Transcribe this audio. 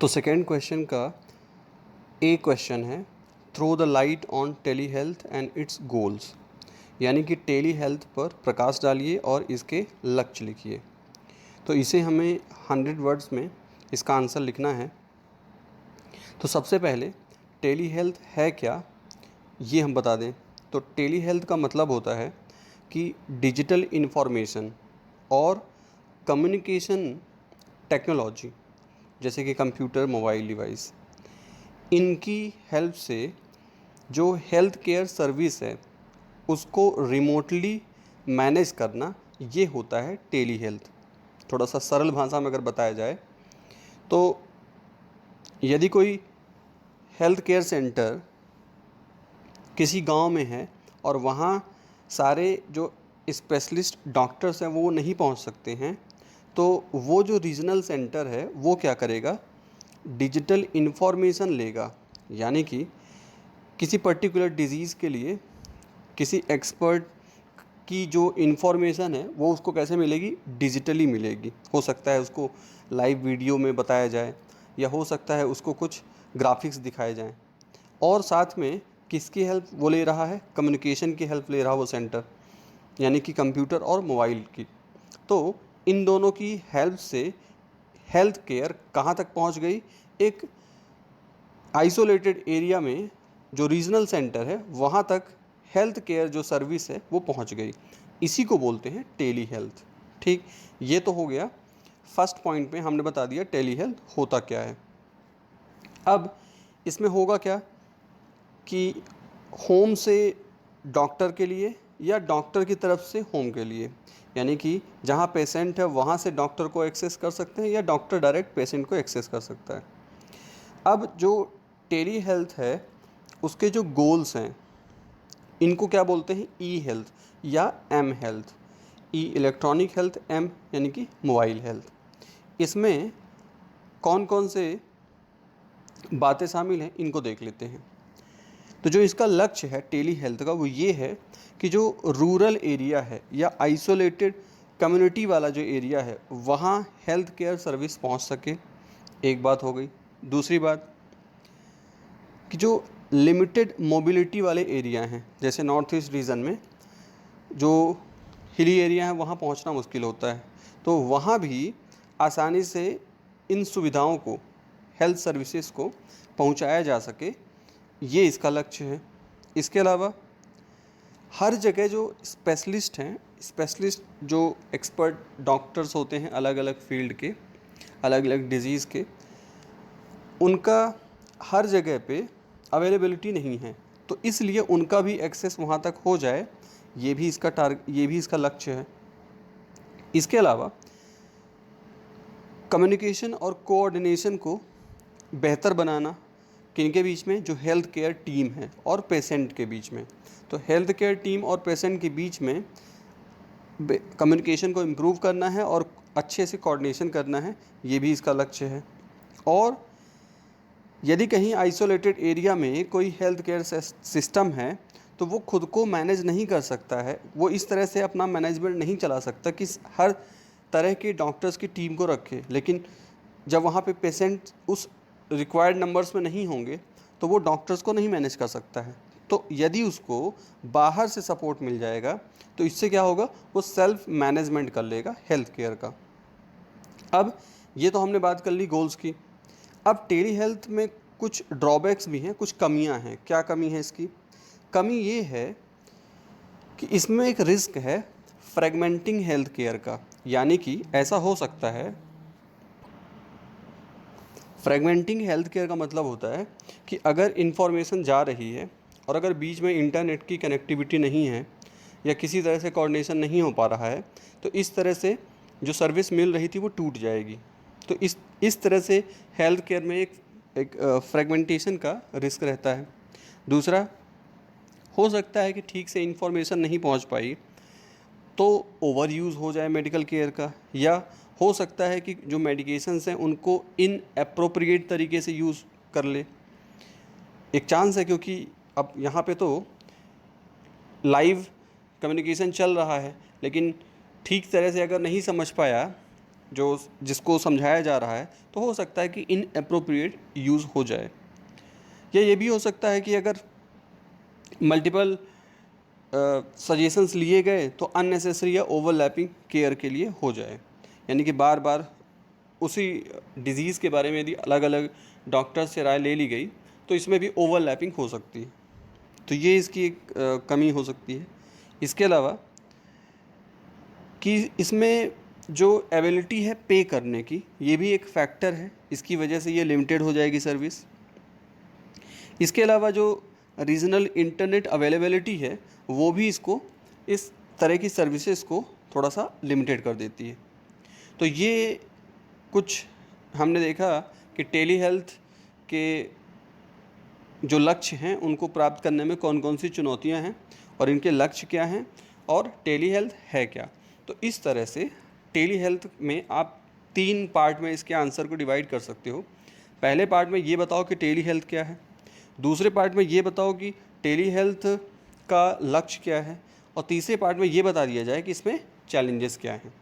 तो second question का A question है, throw the light on tele health and its goals, यानी कि टेली हेल्थ पर प्रकाश डालिए और इसके लक्ष्य लिखिए। तो इसे हमें 100 वर्ड्स में इसका आंसर लिखना है। तो सबसे पहले टेली हेल्थ है क्या, ये हम बता दें। तो टेली हेल्थ का मतलब होता है कि डिजिटल इन्फॉर्मेशन और कम्युनिकेशन टेक्नोलॉजी, जैसे कि कंप्यूटर, मोबाइल डिवाइस, इनकी हेल्प से जो हेल्थ केयर सर्विस है उसको रिमोटली मैनेज करना, ये होता है टेली हेल्थ। थोड़ा सा सरल भाषा में अगर बताया जाए तो यदि कोई हेल्थ केयर सेंटर किसी गांव में है और वहाँ सारे जो स्पेशलिस्ट डॉक्टर्स हैं वो नहीं पहुँच सकते हैं, तो वो जो रीजनल सेंटर है वो क्या करेगा, डिजिटल इन्फॉर्मेशन लेगा। यानी कि किसी पर्टिकुलर डिज़ीज़ के लिए किसी एक्सपर्ट की जो इन्फॉर्मेशन है वो उसको कैसे मिलेगी, डिजिटली मिलेगी। हो सकता है उसको लाइव वीडियो में बताया जाए, या हो सकता है उसको कुछ ग्राफिक्स दिखाए जाएं। और साथ में किसकी हेल्प वो ले रहा है, कम्युनिकेशन की हेल्प ले रहा वो सेंटर, यानी कि कंप्यूटर और मोबाइल की। तो इन दोनों की हेल्प से हेल्थ केयर कहाँ तक पहुँच गई, एक आइसोलेटेड एरिया में जो रीजनल सेंटर है वहाँ तक हेल्थ केयर जो सर्विस है वो पहुँच गई। इसी को बोलते हैं टेली हेल्थ। ठीक, ये तो हो गया फर्स्ट पॉइंट में हमने बता दिया टेली हेल्थ होता क्या है। अब इसमें होगा क्या कि होम से डॉक्टर के लिए या डॉक्टर की तरफ से होम के लिए, यानी कि जहाँ पेशेंट है वहाँ से डॉक्टर को एक्सेस कर सकते हैं या डॉक्टर डायरेक्ट पेशेंट को एक्सेस कर सकता है। अब जो टेली हेल्थ है उसके जो गोल्स हैं इनको क्या बोलते हैं, ई हेल्थ या एम हेल्थ। ई इलेक्ट्रॉनिक हेल्थ, एम यानी कि मोबाइल हेल्थ। इसमें कौन कौन से बातें शामिल हैं इनको देख लेते हैं। तो जो इसका लक्ष्य है टेली हेल्थ का वो ये है कि जो रूरल एरिया है या आइसोलेटेड कम्युनिटी वाला जो एरिया है वहाँ हेल्थ केयर सर्विस पहुँच सके, एक बात हो गई। दूसरी बात कि जो लिमिटेड मोबिलिटी वाले एरिया हैं, जैसे नॉर्थ ईस्ट रीजन में जो हिली एरिया है वहाँ पहुँचना मुश्किल होता है, तो वहाँ भी आसानी से इन सुविधाओं को, हेल्थ सर्विसेज को पहुँचाया जा सके, ये इसका लक्ष्य है। इसके अलावा हर जगह जो स्पेशलिस्ट हैं, स्पेशलिस्ट जो एक्सपर्ट डॉक्टर्स होते हैं अलग अलग फील्ड के, अलग अलग डिजीज़ के, उनका हर जगह पे अवेलेबिलिटी नहीं है, तो इसलिए उनका भी एक्सेस वहाँ तक हो जाए, ये भी इसका लक्ष्य है। इसके अलावा कम्युनिकेशन और कोऑर्डिनेशन को बेहतर बनाना, किनके बीच में, जो हेल्थ केयर टीम है और पेशेंट के बीच में। तो हेल्थ केयर टीम और पेशेंट के बीच में कम्युनिकेशन को इम्प्रूव करना है और अच्छे से कोऑर्डिनेशन करना है, ये भी इसका लक्ष्य है। और यदि कहीं आइसोलेटेड एरिया में कोई हेल्थ केयर सिस्टम है तो वो खुद को मैनेज नहीं कर सकता है, वो इस तरह से अपना मैनेजमेंट नहीं चला सकता कि हर तरह के डॉक्टर्स की टीम को रखे, लेकिन जब वहाँ पे पेशेंट उस रिक्वायर्ड नंबर्स में नहीं होंगे तो वो डॉक्टर्स को नहीं मैनेज कर सकता है। तो यदि उसको बाहर से सपोर्ट मिल जाएगा तो इससे क्या होगा, वो सेल्फ मैनेजमेंट कर लेगा हेल्थ केयर का। अब ये तो हमने बात कर ली गोल्स की। अब टेली हेल्थ में कुछ ड्रॉबैक्स भी हैं, कुछ कमियां हैं। क्या कमी है इसकी, कमी ये है कि इसमें एक रिस्क है फ्रेगमेंटिंग हेल्थ केयर का। यानी कि ऐसा हो सकता है, फ्रेगमेंटिंग हेल्थ केयर का मतलब होता है कि अगर इन्फॉर्मेशन जा रही है और अगर बीच में इंटरनेट की कनेक्टिविटी नहीं है या किसी तरह से कोऑर्डिनेशन नहीं हो पा रहा है, तो इस तरह से जो सर्विस मिल रही थी वो टूट जाएगी। तो इस तरह से हेल्थ केयर में एक फ्रेगमेंटेशन का रिस्क रहता है। दूसरा, हो सकता है कि ठीक से इन्फॉर्मेशन नहीं पहुंच पाई तो ओवर यूज़ हो जाए मेडिकल केयर का, या हो सकता है कि जो मेडिकेशंस हैं उनको इन एप्रोप्रिएट तरीके से यूज़ कर ले। एक चांस है, क्योंकि अब यहाँ पे तो लाइव कम्युनिकेशन चल रहा है, लेकिन ठीक तरह से अगर नहीं समझ पाया जो जिसको समझाया जा रहा है, तो हो सकता है कि इनएप्रोप्रिएट यूज़ हो जाए, या ये भी हो सकता है कि अगर मल्टीपल सजेशंस लिए गए तो अननेसेसरी या ओवरलैपिंग केयर के लिए हो जाए, यानी कि बार बार उसी डिज़ीज़ के बारे में यदि अलग अलग डॉक्टर से राय ले ली गई तो इसमें भी ओवरलैपिंग हो सकती है, तो ये इसकी एक कमी हो सकती है। इसके अलावा कि इसमें जो एबिलिटी है पे करने की, ये भी एक फैक्टर है, इसकी वजह से ये लिमिटेड हो जाएगी सर्विस। इसके अलावा जो रीजनल इंटरनेट अवेलेबिलिटी है वो भी इसको, इस तरह की सर्विसेज को थोड़ा सा लिमिटेड कर देती है। तो ये कुछ हमने देखा कि टेली हेल्थ के जो लक्ष्य हैं उनको प्राप्त करने में कौन कौन सी चुनौतियां हैं और इनके लक्ष्य क्या हैं और टेली हेल्थ है क्या। तो इस तरह से टेली हेल्थ में आप 3 पार्ट में इसके आंसर को डिवाइड कर सकते हो। पहले पार्ट में ये बताओ कि टेली हेल्थ क्या है, दूसरे पार्ट में ये बताओ कि टेली हेल्थ का लक्ष्य क्या है, और तीसरे पार्ट में ये बता दिया जाए कि इसमें चैलेंजेस क्या हैं।